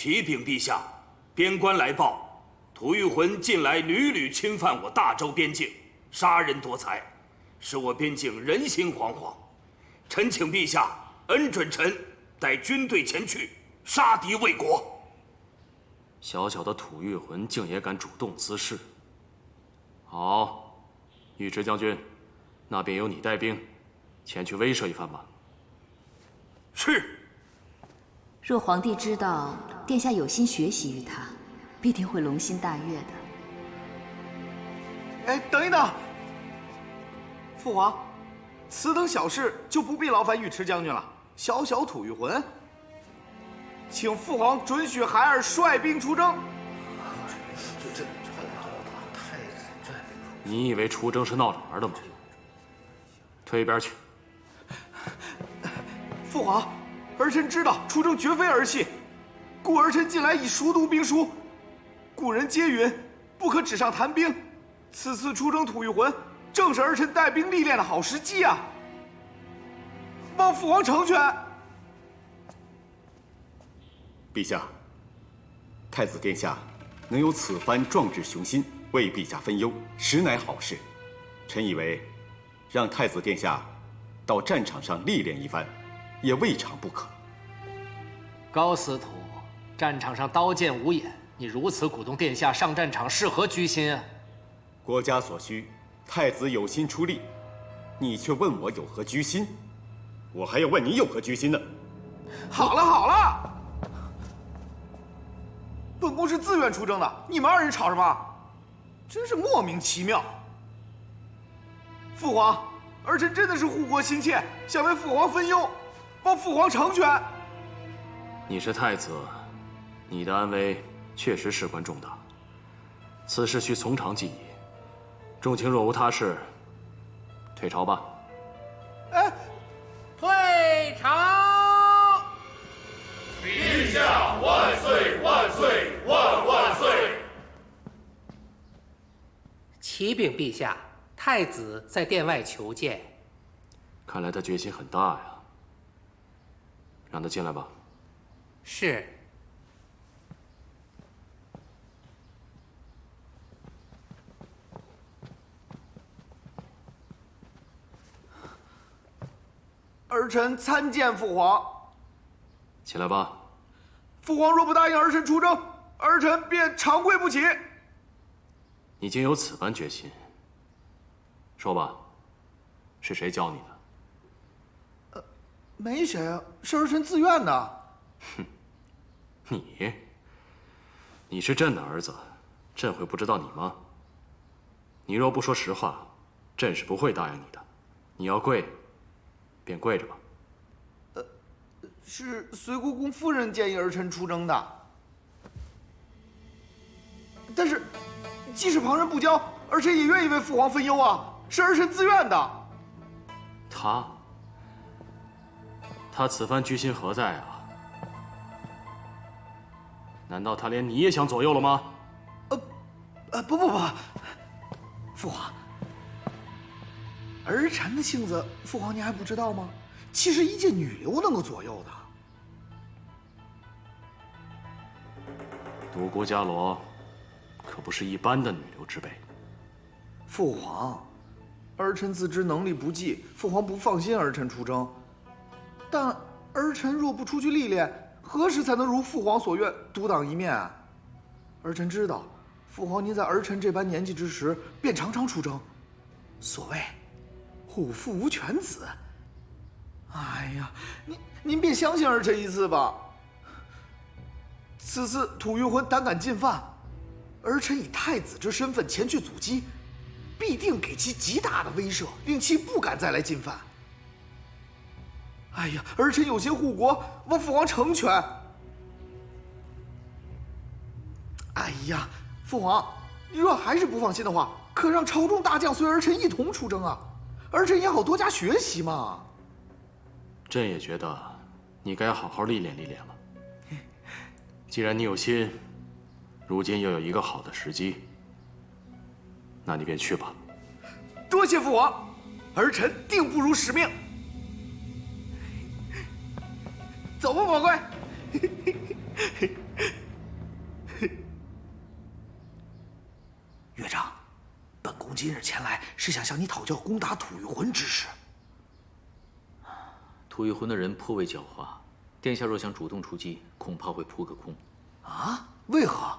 启禀陛下，边关来报，吐谷浑近来屡屡侵犯我大周边境，杀人夺财，使我边境人心惶惶。臣请陛下恩准臣带军队前去杀敌卫国。小小的吐谷浑竟也敢主动滋事。好，尉迟将军，那便由你带兵前去威慑一番吧。是。若皇帝知道殿下有心学习于他，必定会龙心大悦的。哎，等一等，父皇，此等小事就不必劳烦尉迟将军了。小小吐谷浑，请父皇准许孩儿率兵出征。你以为出征是闹着玩的吗？退一边去。父皇，儿臣知道出征绝非儿戏，故儿臣近来已熟读兵书。古人皆云，不可纸上谈兵。此次出征吐谷浑，正是儿臣带兵历练的好时机啊！望父皇成全。陛下，太子殿下能有此番壮志雄心，为陛下分忧，实乃好事。臣以为，让太子殿下到战场上历练一番，也未尝不可。高司徒，战场上刀剑无眼，你如此鼓动殿下上战场，是何居心啊？国家所需，太子有心出力，你却问我有何居心，我还要问你有何居心呢？好了好了，本宫是自愿出征的，你们二人吵什么？真是莫名其妙。父皇，儿臣真的是护国心切，想为父皇分忧，望父皇成全。你是太子，你的安危确实事关重大，此事需从长计议。众卿若无他事，退朝吧。哎，退朝！陛下万岁万岁万万岁！启禀陛下，太子在殿外求见。看来他决心很大呀，让他进来吧。是。儿臣参见父皇。起来吧。父皇若不答应儿臣出征，儿臣便长跪不起。你竟有此般决心，说吧，是谁教你的？没谁啊，是儿臣自愿的。哼，你是朕的儿子，朕会不知道你吗？你若不说实话，朕是不会答应你的。你要跪，便跪着吧。是随国公夫人建议儿臣出征的，但是即使旁人不教，儿臣也愿意为父皇分忧啊，是儿臣自愿的。他此番居心何在啊？难道他连你也想左右了吗？不，父皇，儿臣的性子，父皇您还不知道吗？岂是一介女流能够左右的？独孤伽罗可不是一般的女流之辈。父皇，儿臣自知能力不济，父皇不放心儿臣出征。但儿臣若不出去历练，何时才能如父皇所愿独当一面啊？儿臣知道，父皇您在儿臣这般年纪之时便常常出征，所谓虎父无犬子。哎呀，您便相信儿臣一次吧。此次吐谷浑胆敢进犯，儿臣以太子之身份前去阻击，必定给其极大的威慑，令其不敢再来进犯。哎呀，儿臣有心护国，望父皇成全。哎呀，父皇，你若还是不放心的话，可让朝中大将随儿臣一同出征啊，儿臣也好多加学习嘛。朕也觉得你该好好历练历练了。既然你有心，如今又有一个好的时机，那你便去吧。多谢父皇，儿臣定不辱使命。走吧，宝贵。是想向你讨教攻打吐谷浑之事。吐谷浑的人颇为狡猾，殿下若想主动出击，恐怕会扑个空。啊？为何？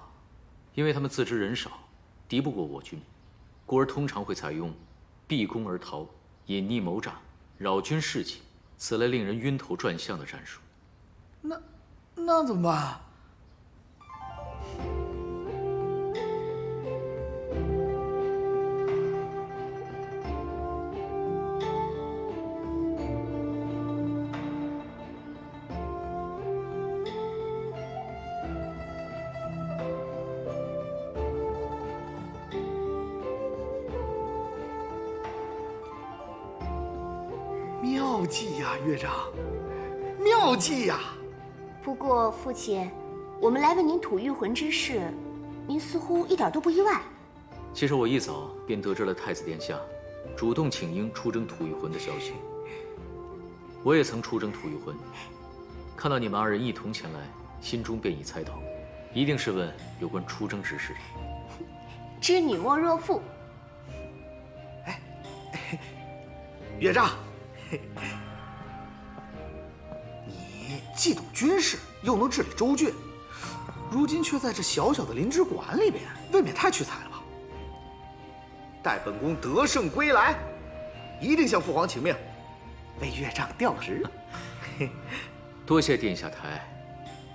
因为他们自知人少，敌不过我军，故而通常会采用避攻而逃、隐匿谋诈、扰军士气，此类令人晕头转向的战术。那怎么办啊？妙计呀，岳丈，妙计呀！不过父亲，我们来问您吐谷浑之事，您似乎一点都不意外。其实我一早便得知了太子殿下主动请缨出征吐谷浑的消息。我也曾出征吐谷浑，看到你们二人一同前来，心中便已猜到，一定是问有关出征之事。知女莫若父。岳丈，你既懂军事，又能治理州郡，如今却在这小小的灵芝馆里边，未免太屈才了吧？待本宫得胜归来，一定向父皇请命，为岳丈调职。多谢殿下抬爱，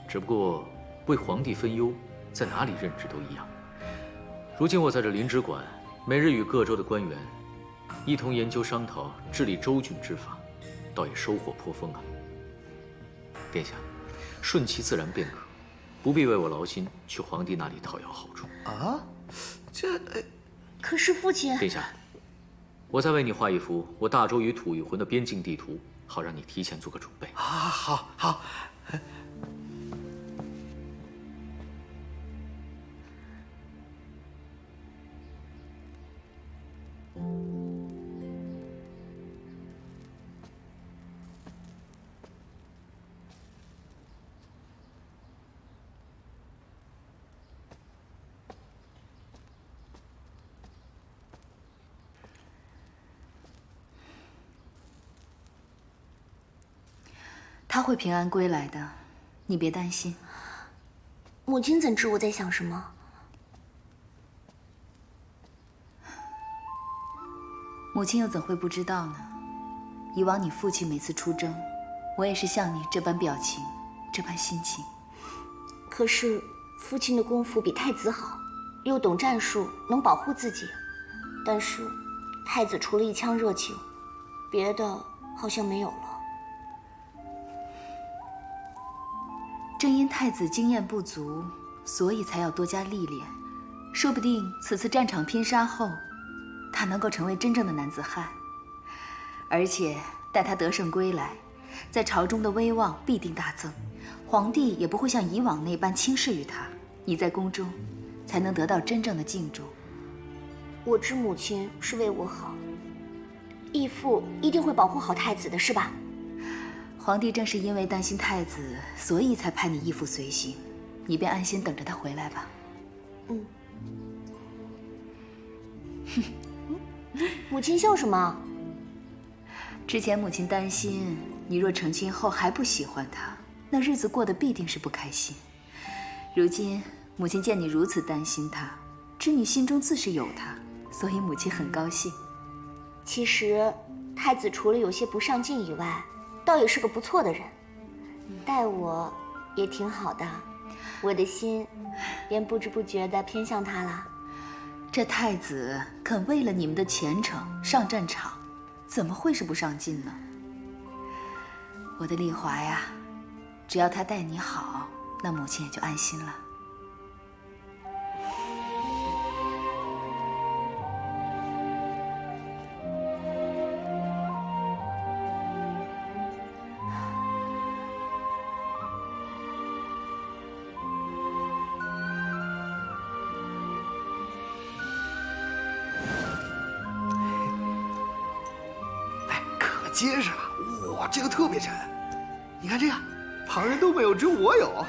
只不过为皇帝分忧，在哪里任职都一样。如今我在这灵芝馆，每日与各州的官员一同研究商讨治理州郡之法，倒也收获颇丰啊。殿下，顺其自然便可，不必为我劳心去皇帝那里讨要好处。啊，这……可是父亲，殿下，我再为你画一幅我大周与吐谷浑的边境地图，好让你提前做个准备。啊，好，好。他会平安归来的，你别担心。母亲怎知我在想什么？母亲又怎会不知道呢？以往你父亲每次出征，我也是像你这般表情，这般心情。可是父亲的功夫比太子好，又懂战术，能保护自己。但是太子除了一腔热情，别的好像没有了。正因太子经验不足，所以才要多加历练。说不定此次战场拼杀后，他能够成为真正的男子汉。而且待他得胜归来，在朝中的威望必定大增，皇帝也不会像以往那般轻视于他。你在宫中，才能得到真正的敬重。我知母亲是为我好，义父一定会保护好太子的，是吧？皇帝正是因为担心太子，所以才派你义父随行。你便安心等着他回来吧。嗯。母亲笑什么？之前母亲担心你若成亲后还不喜欢他，那日子过得必定是不开心。如今母亲见你如此担心他，知你心中自是有他，所以母亲很高兴。其实太子除了有些不上进以外，倒也是个不错的人，待我也挺好的，我的心便不知不觉地偏向他了。这太子肯为了你们的前程上战场，怎么会是不上进呢？我的丽华呀，只要他待你好，那母亲也就安心了。结实了，哇，这个特别沉。你看这个，旁人都没有，只有我有。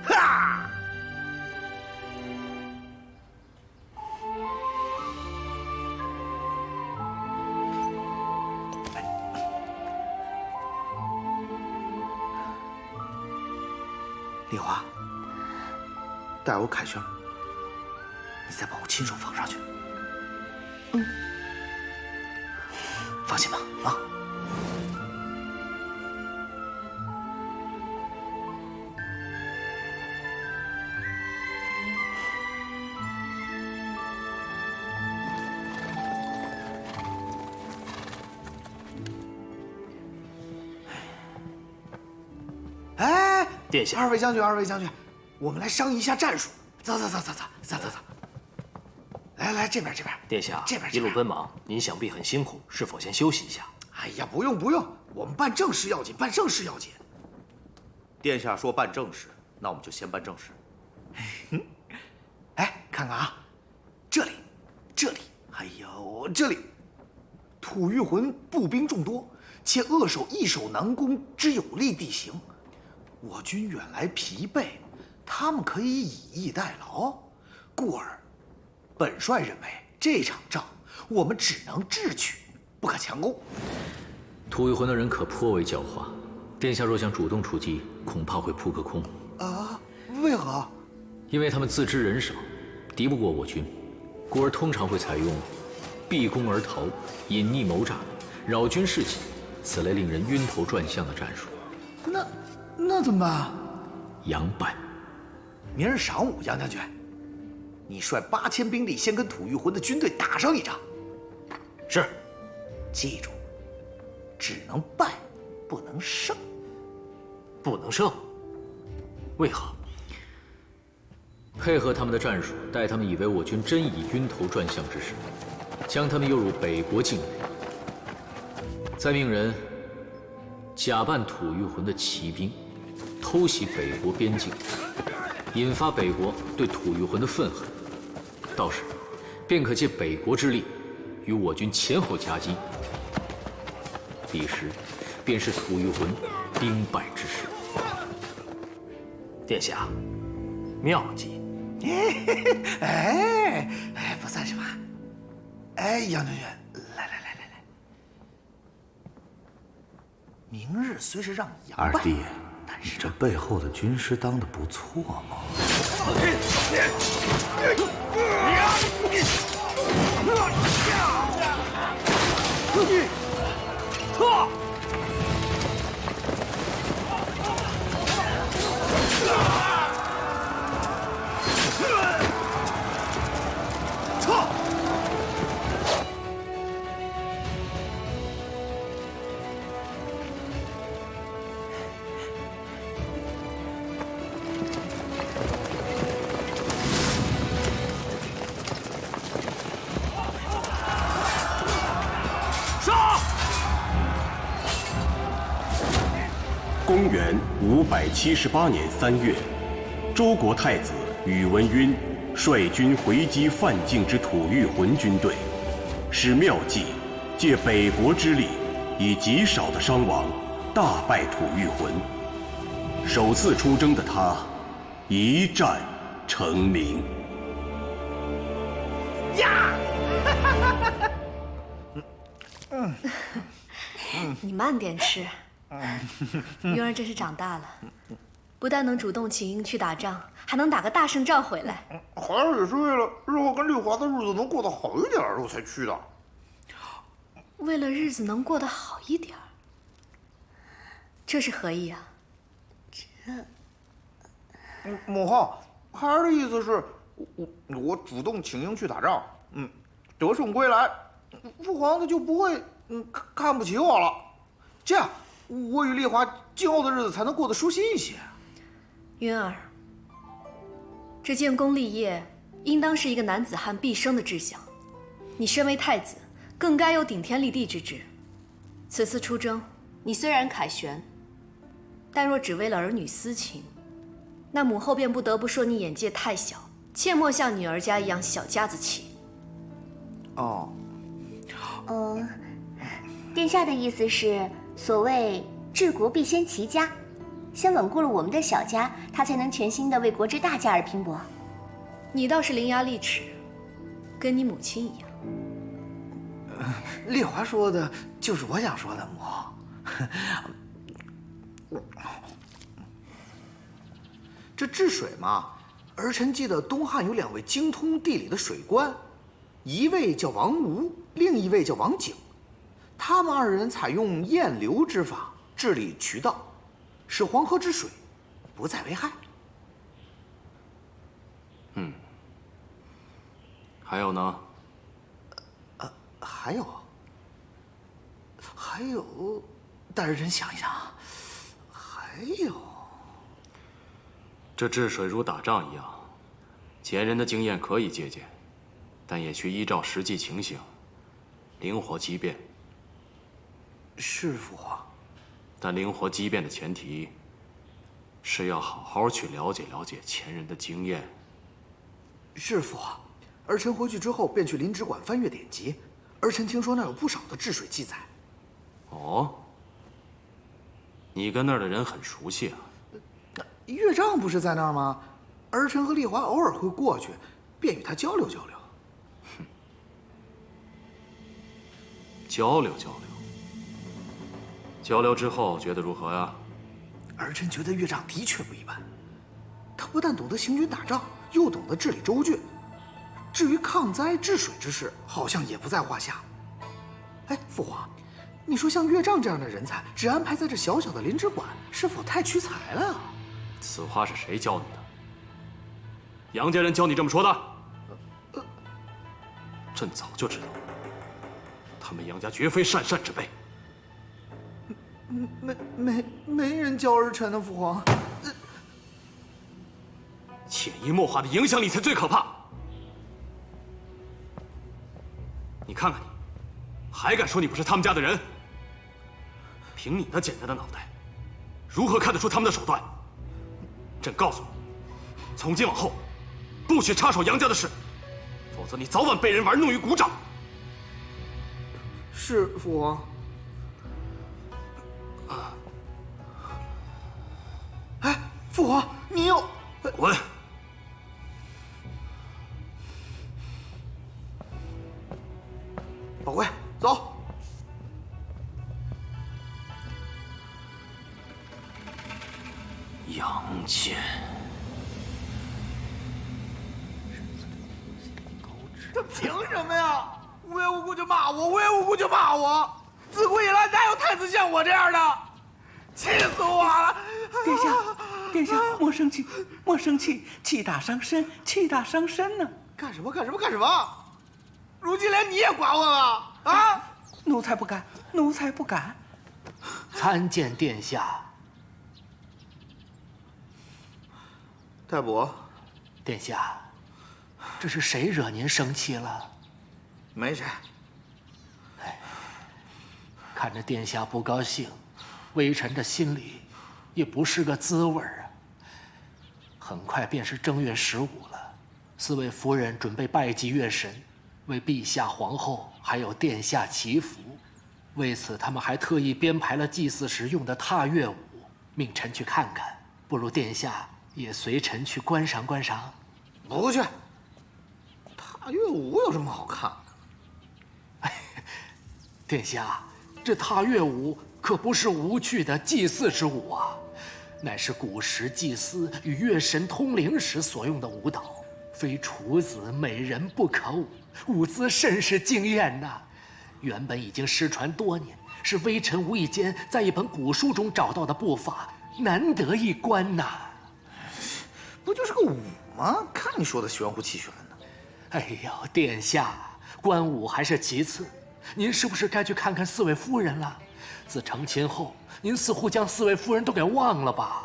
哈！丽华，带我凯旋，你再帮我亲手放上去。嗯，放心吧，啊。哎，殿下，二位将军，我们来商议一下战术。走。来这边。殿下这边一路奔忙，您想必很辛苦，是否先休息一下？哎呀，不用，我们办正事要紧，办正事要紧。殿下说办正事，那我们就先办正事。哎，看看啊，这里，哎呦，这里，吐谷浑步兵众多，且扼守易守难攻之有利地形。我军远来疲惫，他们可以以逸待劳，故而，本帅认为这场仗我们只能智取，不可强攻。吐谷浑的人可颇为狡猾，殿下若想主动出击，恐怕会扑个空。啊？为何？因为他们自知人少，敌不过我军，故而通常会采用避攻而逃、隐匿谋诈、扰军士气此类令人晕头转向的战术。那怎么办？佯败。明日晌午，杨将军，你率8000兵力先跟吐谷浑的军队打上一仗。是。记住，只能败，不能胜。不能胜？为何？配合他们的战术，待他们以为我军真已晕头转向之时，将他们诱入北国境内，再命人假扮吐谷浑的骑兵，偷袭北国边境，引发北国对吐谷浑的愤恨，到时便可借北国之力，与我军前后夹击，彼时便是吐谷浑兵败之时。殿下，妙计！哎，不算什么。哎，杨将军，来，明日虽是让你二弟，但是你这背后的军师当得不错嘛。公元578年3月，周国太子宇文赟率军回击犯境之吐谷浑军队，使妙计借北国之力，以极少的伤亡大败吐谷浑。首次出征的他，一战成名。呀！你慢点吃。云儿真是长大了，不但能主动请缨去打仗，还能打个大胜仗回来。孩儿也是为了日后跟丽华的日子能过得好一点，我才去的。为了日子能过得好一点，这是何意啊？母后，孩儿的意思是，我主动请缨去打仗，得胜归来，父皇他就不会看不起我了。这样，我与丽华今后的日子才能过得舒心一些。云儿，这建功立业，应当是一个男子汉毕生的志向。你身为太子，更该有顶天立地之志。此次出征，你虽然凯旋，但若只为了儿女私情，那母后便不得不说你眼界太小，切莫像女儿家一样小家子气。哦，殿下的意思是，所谓治国必先齐家，先稳固了我们的小家，他才能全心的为国之大家而拼搏。你倒是伶牙俐齿，跟你母亲一样。丽华说的就是我想说的，母后。这治水嘛，儿臣记得东汉有2位精通地理的水官，一位叫王吴，另一位叫王景。他们2人采用堰流之法治理渠道，使黄河之水不再为害。还有呢？还有，大儿臣想一想啊，还有，这治水如打仗一样，前人的经验可以借鉴，但也需依照实际情形，灵活机变。是父皇。但灵活机变的前提，是要好好去了解前人的经验。是父皇。儿臣回去之后便去临直馆翻阅典籍，儿臣听说那有不少的治水记载。哦，你跟那儿的人很熟悉啊？岳丈不是在那儿吗？儿臣和丽华偶尔会过去，便与他交流交流。交流交流。交流之后觉得如何呀？儿臣觉得岳丈的确不一般，他不但懂得行军打仗，又懂得治理州郡。至于抗灾治水之事，好像也不在话下。哎，父皇，你说像岳丈这样的人才，只安排在这小小的临直馆，是否太屈才了？此话是谁教你的？杨家人教你这么说的？朕早就知道，他们杨家绝非善善之辈。没人教儿臣呢，父皇。潜移默化的影响力才最可怕。你看看你，还敢说你不是他们家的人？凭你那简单的脑袋，如何看得出他们的手段？朕告诉你，从今往后，不许插手杨家的事，否则你早晚被人玩弄于股掌。是父皇。哎，父皇，你有滚！宝贵，走。杨戬，他凭什么呀？无缘无故就骂我，无缘无故就骂我。自古以来，哪有太子像我这样的？气死我了！殿下，莫生气，莫生气，气大伤身，气大伤身呢。干什么？如今连你也管我了啊！奴才不敢，奴才不敢。参见殿下。太伯，殿下，这是谁惹您生气了？没谁。看着殿下不高兴，微臣这心里也不是个滋味啊。很快便是正月15了，4位夫人准备拜祭月神，为陛下、皇后还有殿下祈福。为此，他们还特意编排了祭祀时用的踏月舞，命臣去看看。不如殿下也随臣去观赏观赏。不去。踏月舞有什么好看的？殿下，这踏月舞可不是无趣的祭祀之舞啊，乃是古时祭司与月神通灵时所用的舞蹈，非处子美人不可舞，舞姿甚是惊艳呐。原本已经失传多年，是微臣无意间在一本古书中找到的步法，难得一观呐。不就是个舞吗？看你说的玄乎气玄的。哎呦，殿下，观舞还是其次，您是不是该去看看4位夫人了？自成亲后，您似乎将4位夫人都给忘了吧？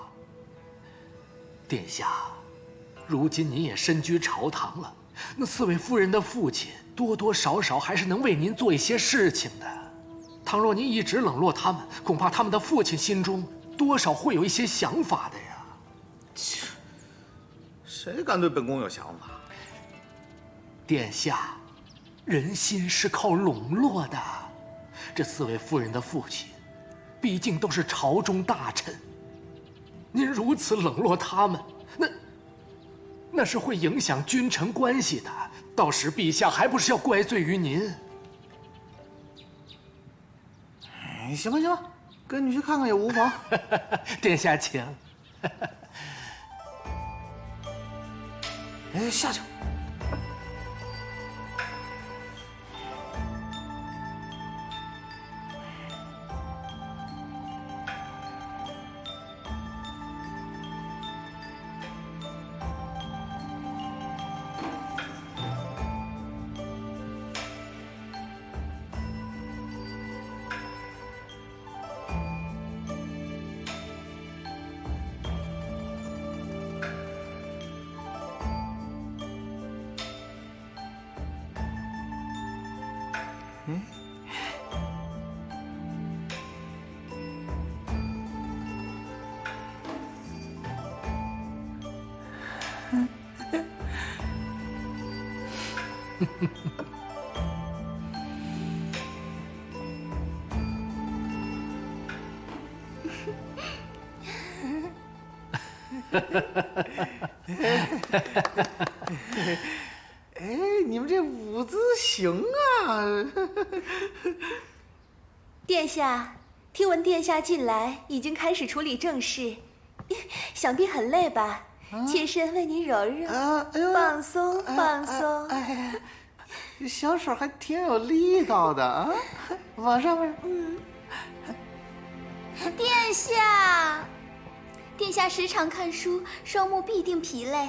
殿下，如今您也身居朝堂了，那4位夫人的父亲多多少少还是能为您做一些事情的。倘若您一直冷落他们，恐怕他们的父亲心中多少会有一些想法的呀。切，谁敢对本宫有想法？殿下，人心是靠笼络的。这4位夫人的父亲，毕竟都是朝中大臣。您如此冷落他们，那是会影响君臣关系的。到时陛下还不是要怪罪于您？行吧，跟你去看看也无妨。殿下请。哎，下去。哎，你们这舞姿行啊！殿下，听闻殿下近来已经开始处理政事，想必很累吧？妾身为您揉揉，放松放松。哎，小手还挺有力道的啊！往上面。殿下，殿下时常看书，双目必定疲累。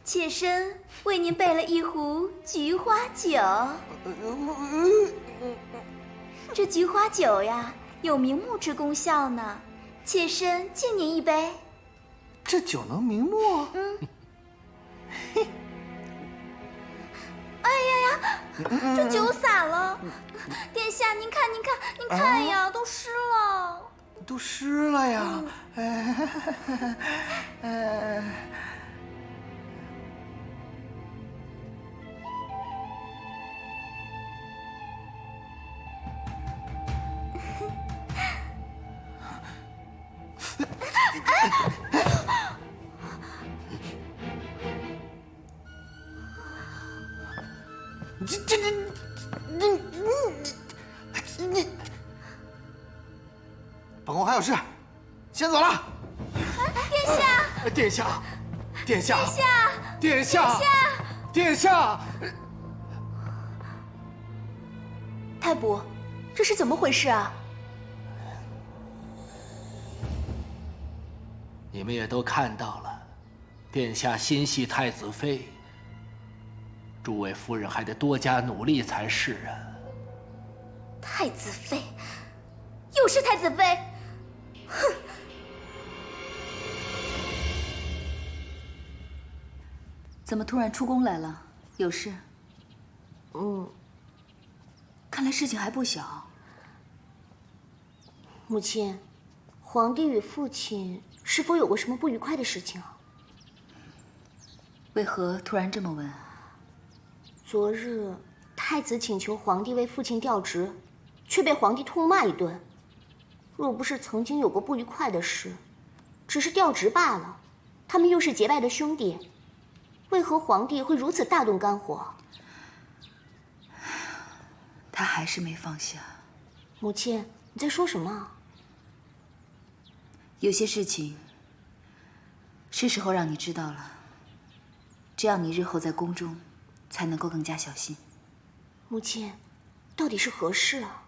妾身为您备了一壶菊花酒。这菊花酒呀，有明目之功效呢。妾身敬您一杯。这酒能明目？哎呀，这酒洒了。殿下，您看，您看，您看呀，都湿了。都湿了呀！本宫还有事，先走了。殿下，殿下，殿下，殿下，殿下！太伯，这是怎么回事啊？你们也都看到了，殿下心系太子妃，诸位夫人还得多加努力才是啊。太子妃，又是太子妃，哼！怎么突然出宫来了？有事？看来事情还不小。母亲，皇帝与父亲是否有过什么不愉快的事情啊？为何突然这么问？昨日太子请求皇帝为父亲调职，却被皇帝痛骂一顿。若不是曾经有过不愉快的事，只是调职罢了，他们又是结拜的兄弟，为何皇帝会如此大动肝火？他还是没放下。母亲，你在说什么？有些事情是时候让你知道了，这样你日后在宫中才能够更加小心。母亲，到底是何事啊？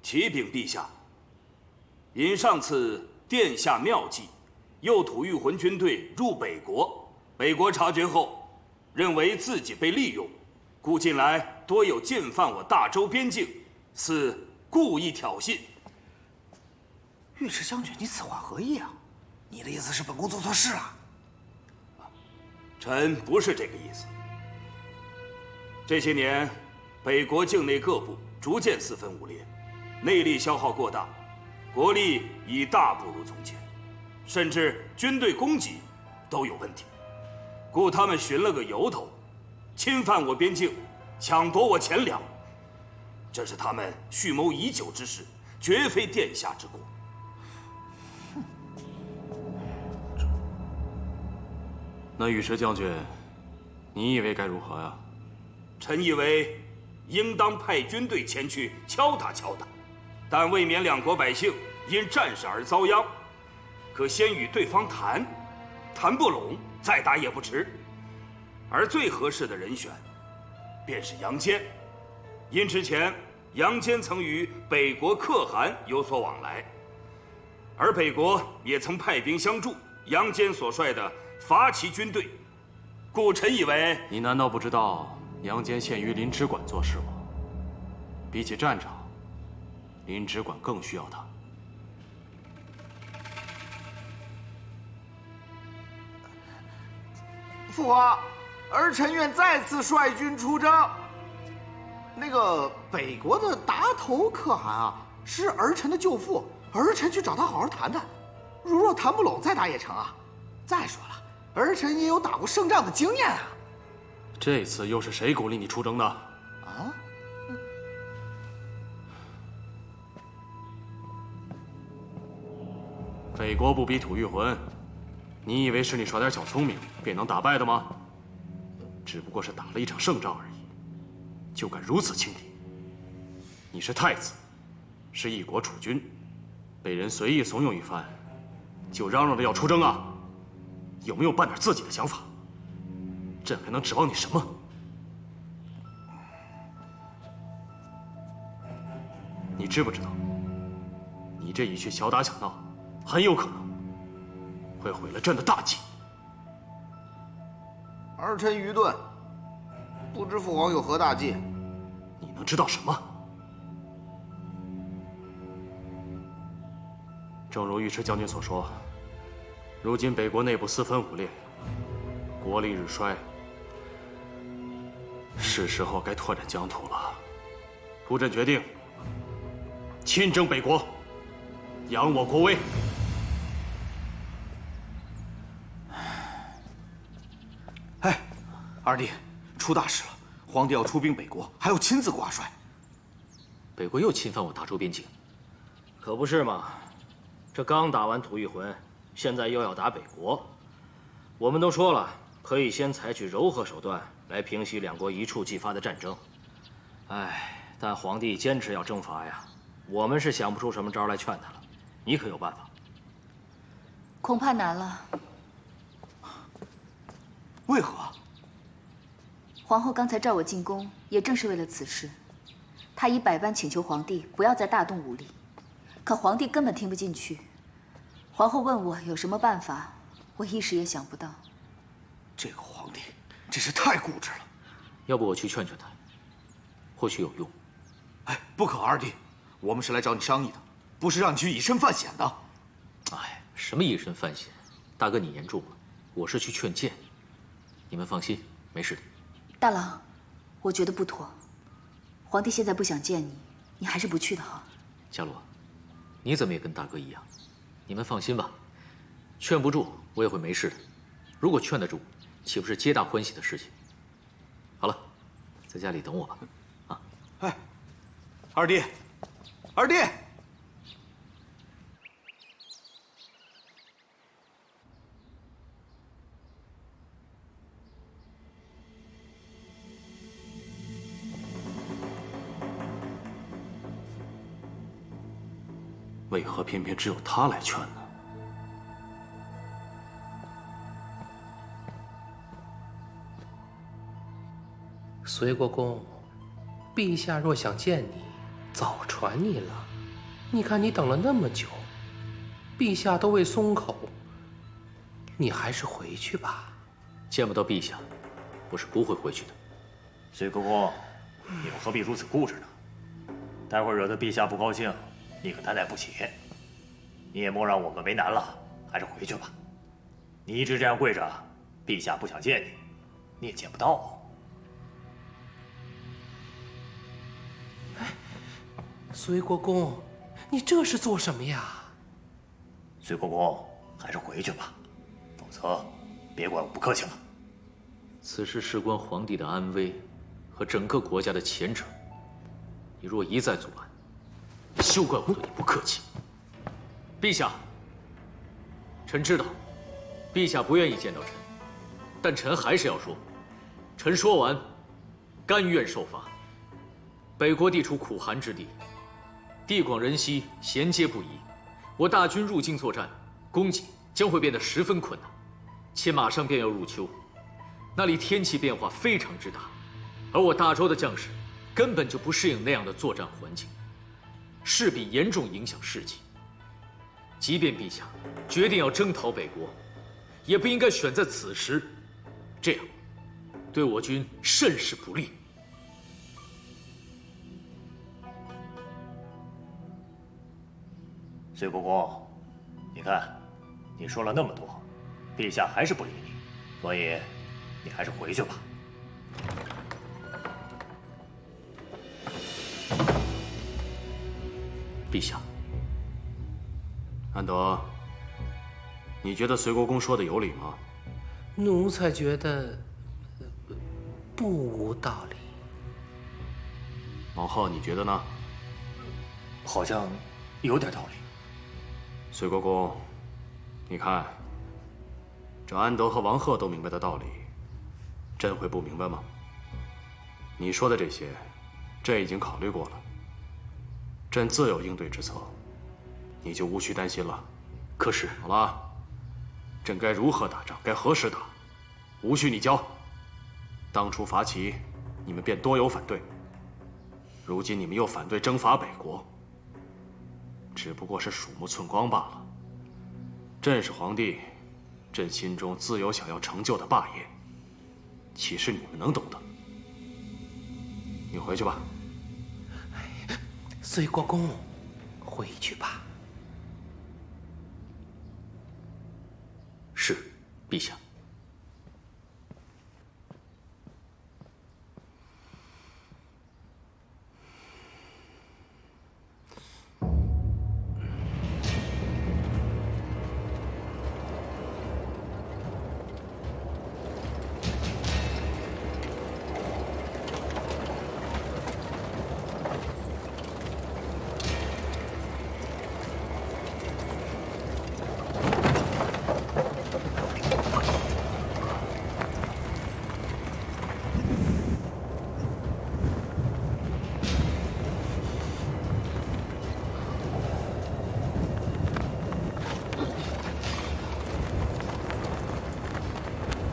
启禀陛下，因上次殿下妙计，诱吐御魂军队入北国，北国察觉后，认为自己被利用，故近来多有进犯我大周边境，似故意挑衅。尉迟将军，你此话何意啊？你的意思是本宫做错事了？臣不是这个意思。这些年，北国境内各部逐渐四分五裂，内力消耗过大，国力已大不如从前，甚至军队供给都有问题，故他们寻了个由头，侵犯我边境，抢夺我钱粮。这是他们蓄谋已久之事，绝非殿下之过。那尉迟将军，你以为该如何呀？臣以为，应当派军队前去敲打敲打，但未免两国百姓因战事而遭殃。可先与对方谈，谈不拢再打也不迟。而最合适的人选，便是杨坚，因之前杨坚曾与北国可汗有所往来，而北国也曾派兵相助杨坚所率的伐齐军队，故臣以为……你难道不知道杨坚现于临直馆做事吗？比起战场，临直馆更需要他。父皇，儿臣愿再次率军出征。那个北国的达头可汗啊，是儿臣的舅父，儿臣去找他好好谈谈。如若谈不拢，再打也成啊。再说了，儿臣也有打过胜仗的经验啊。这次又是谁鼓励你出征的？啊？北国不比吐谷浑，你以为是你耍点小聪明便能打败的吗？只不过是打了一场胜仗而已，就敢如此轻敌。你是太子，是一国储君，被人随意怂恿一番，就嚷嚷着要出征啊？有没有半点自己的想法？朕还能指望你什么？你知不知道，你这一去小打小闹，很有可能会毁了朕的大计。儿臣愚钝，不知父皇有何大计。你能知道什么？正如尉迟将军所说，如今北国内部四分五裂，国力日衰，是时候该拓展疆土了。仆朕决定亲征北国，扬我国威。哎，二弟，出大事了！皇帝要出兵北国，还要亲自挂帅。北国又侵犯我大周边境，可不是嘛？这刚打完吐谷浑，现在又要打北国。我们都说了，可以先采取柔和手段来平息两国一触即发的战争。哎，但皇帝坚持要征伐呀，我们是想不出什么招来劝他了。你可有办法？恐怕难了。为何？皇后刚才召我进宫，也正是为了此事。她已百般请求皇帝不要再大动武力，可皇帝根本听不进去。皇后问我有什么办法，我一时也想不到。这个皇帝真是太固执了。要不我去劝劝他，或许有用。哎，不可，二弟，我们是来找你商议的，不是让你去以身犯险的。哎，什么以身犯险？大哥你言重了，我是去劝谏。你们放心，没事的。大郎，我觉得不妥。皇帝现在不想见你，你还是不去的好。伽罗，你怎么也跟大哥一样？你们放心吧，劝不住我也会没事的。如果劝得住，岂不是皆大欢喜的事情？好了，在家里等我吧。啊，哎，二弟，二弟。为何偏偏只有他来劝呢？隋国公，陛下若想见你，早传你了。你看你等了那么久，陛下都未松口，你还是回去吧。见不到陛下，我是不会回去的。隋国公，你又何必如此固执呢？待会儿惹得陛下不高兴，你可担待不起。你也莫让我们为难了，还是回去吧。你一直这样跪着，陛下不想见你，你也见不到。隋国公，你这是做什么呀？隋国公，还是回去吧，否则别怪我不客气了。此事事关皇帝的安危和整个国家的前程，你若一再阻拦，休怪我对你不客气。陛下，臣知道，陛下不愿意见到臣，但臣还是要说。臣说完，甘愿受罚。北国地处苦寒之地，地广人稀，衔接不宜。我大军入京作战，供给将会变得十分困难，且马上便要入秋，那里天气变化非常之大，而我大周的将士根本就不适应那样的作战环境，势必严重影响士气。即便陛下决定要征讨北国，也不应该选在此时，这样对我军甚是不利。隋国公，你看，你说了那么多，陛下还是不理你，所以你还是回去吧。陛下，安德，你觉得隋国公说的有理吗？奴才觉得不无道理。王浩，你觉得呢？好像有点道理。隋国公，你看，这安德和王贺都明白的道理，朕会不明白吗？你说的这些，朕已经考虑过了，朕自有应对之策，你就无需担心了。可是，好了，朕该如何打仗，该何时打，无需你教。当初伐齐，你们便多有反对，如今你们又反对征伐北国。只不过是鼠目寸光罢了。朕是皇帝，朕心中自有想要成就的霸业，岂是你们能懂的？你回去吧。隋国公，回去吧。是，陛下。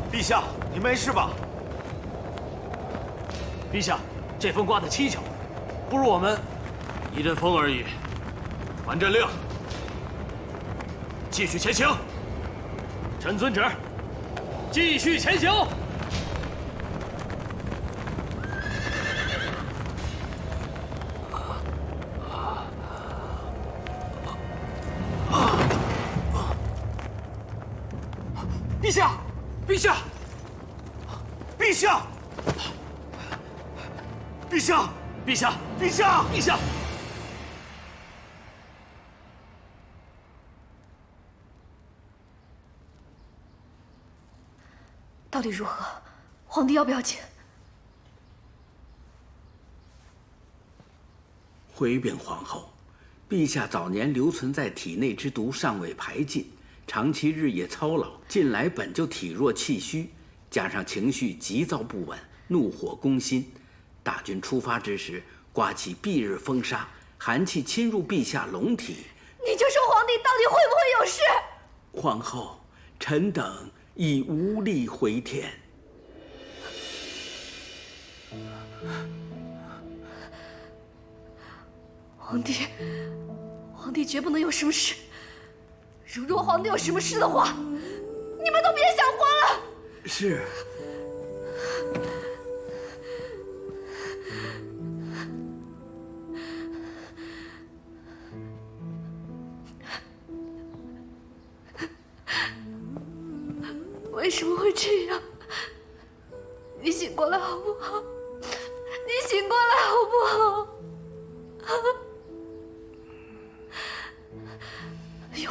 陛下，您没事吧？陛下，这风刮得蹊跷，不如我们一阵风而已。传朕令，继续前行。臣遵旨，继续前行。陛下，陛下，陛下，陛下，陛下，陛下，陛下！到底如何？皇帝要不要紧？回禀皇后，陛下早年留存在体内之毒尚未排尽，长期日夜操劳，近来本就体弱气虚，加上情绪急躁不稳，怒火攻心。大军出发之时，刮起蔽日风沙，寒气侵入陛下龙体。你就说皇帝到底会不会有事？皇后，臣等已无力回天。皇帝绝不能有什么事。如若皇帝有什么事的话，你们都别想活了。是。为什么会这样？你醒过来好不好？你醒过来好不好？哎呦！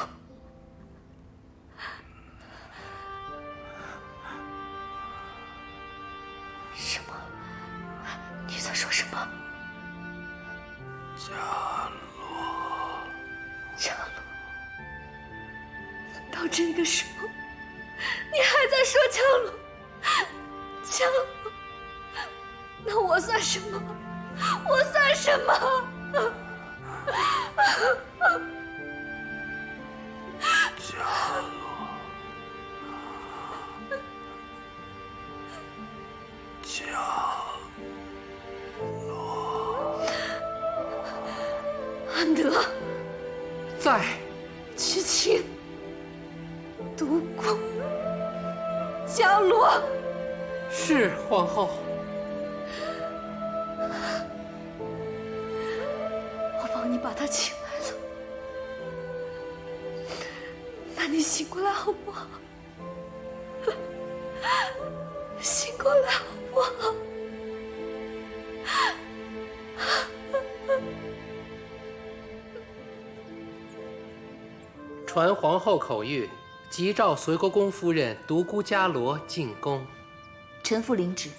什么？你在说什么？伽罗。伽罗，到这个时候，你还在说伽罗？伽罗，那我算什么？我算什么？伽安德，在。知青，独孤，伽罗。是皇后。我帮你把他请来了，那你醒过来好不好？醒过来好不好？传皇后口谕，急召随国公夫人独孤伽罗进宫。臣妇领旨。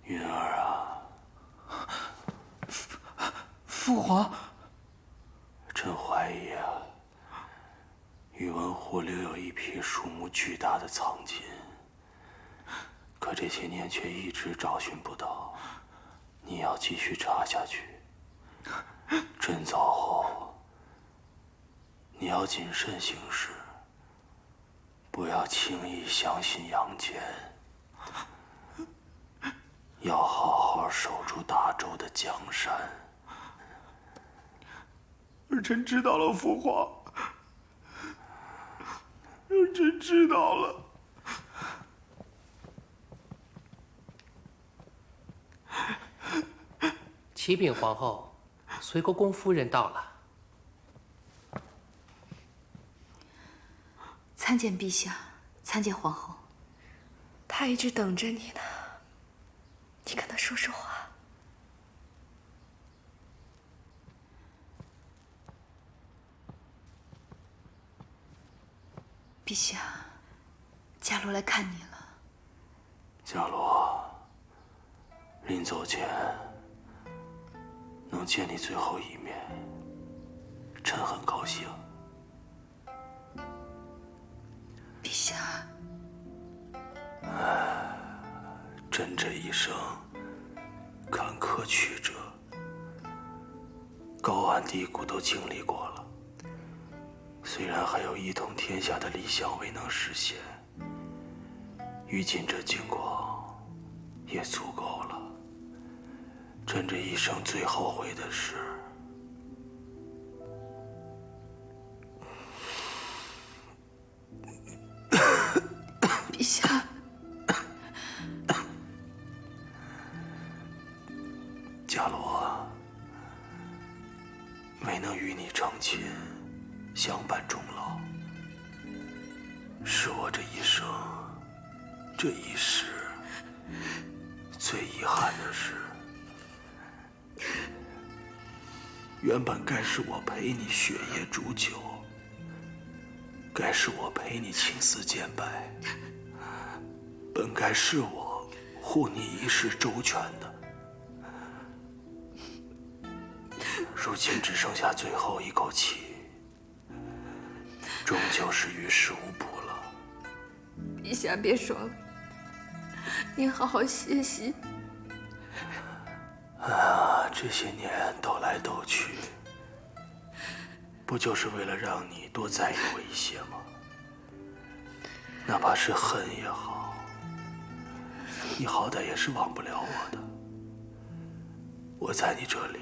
云儿啊，父皇，朕怀疑啊，宇文护留有一批数目巨大的藏金，可这些年却一直找寻不到。你要继续查下去。朕走后，你要谨慎行事，不要轻易相信杨戬，要好好守住大周的江山。儿臣知道了，父皇。儿臣知道了。启禀皇后，随国公夫人到了。参见陛下，参见皇后。他一直等着你呢，你跟他说说话。陛下，伽罗来看你了。伽罗，临走前能见你最后一面，臣很高兴。陛下，朕这一生坎坷曲折，高岸低谷都经历过了。虽然还有一统天下的理想未能实现，于今这境况也足够了。朕这一生最后悔的是，陛下，伽罗，未能与你成亲，相伴终老，是我这一生、这一世最遗憾的事。原本该是我陪你雪夜煮酒，该是我陪你青丝渐白，本该是我护你一世周全的。如今只剩下最后一口气，终究是于事无补了。陛下别说了，您好好歇息。这些年斗来斗去，不就是为了让你多在意我一些吗？哪怕是恨也好，你好歹也是忘不了我的。我在你这里，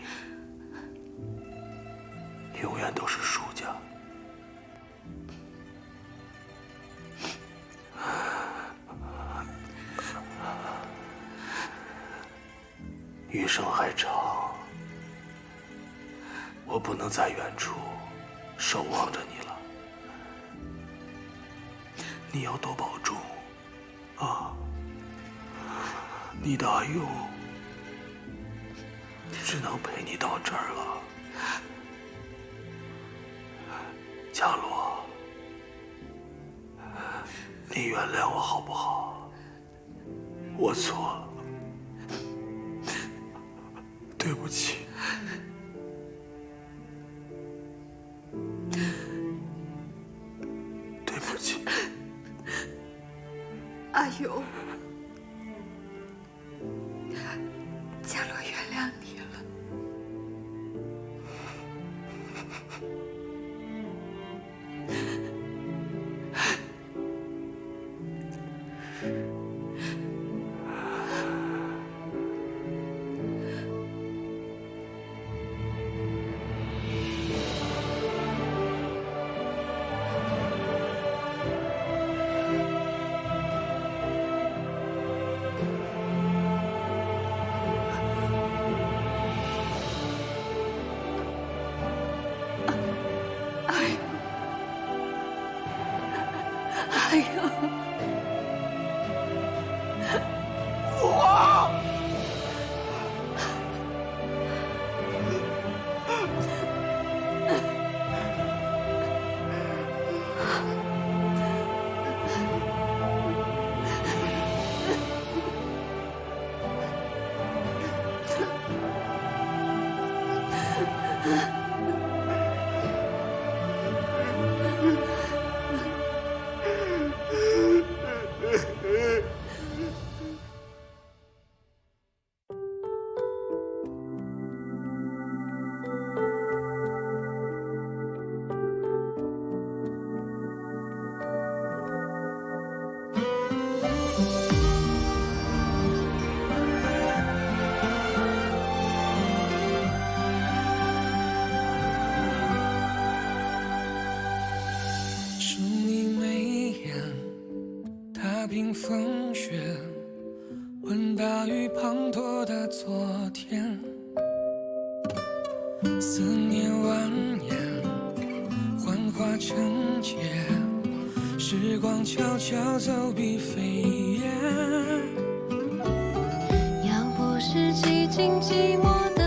永远都是输家。余生还长，我不能在远处守望着你了。你要多保重啊！你的阿勇只能陪你到这儿了。伽罗，你原谅我好不好？我错了。对不起，对不起，阿勇，伽罗原谅你了。哎呀，父皇！祝你眉眼踏平风雪，问大雨滂沱的昨天，思念蜿蜒，幻化成劫，时光悄悄走笔飞燕。要不是几经寂寞。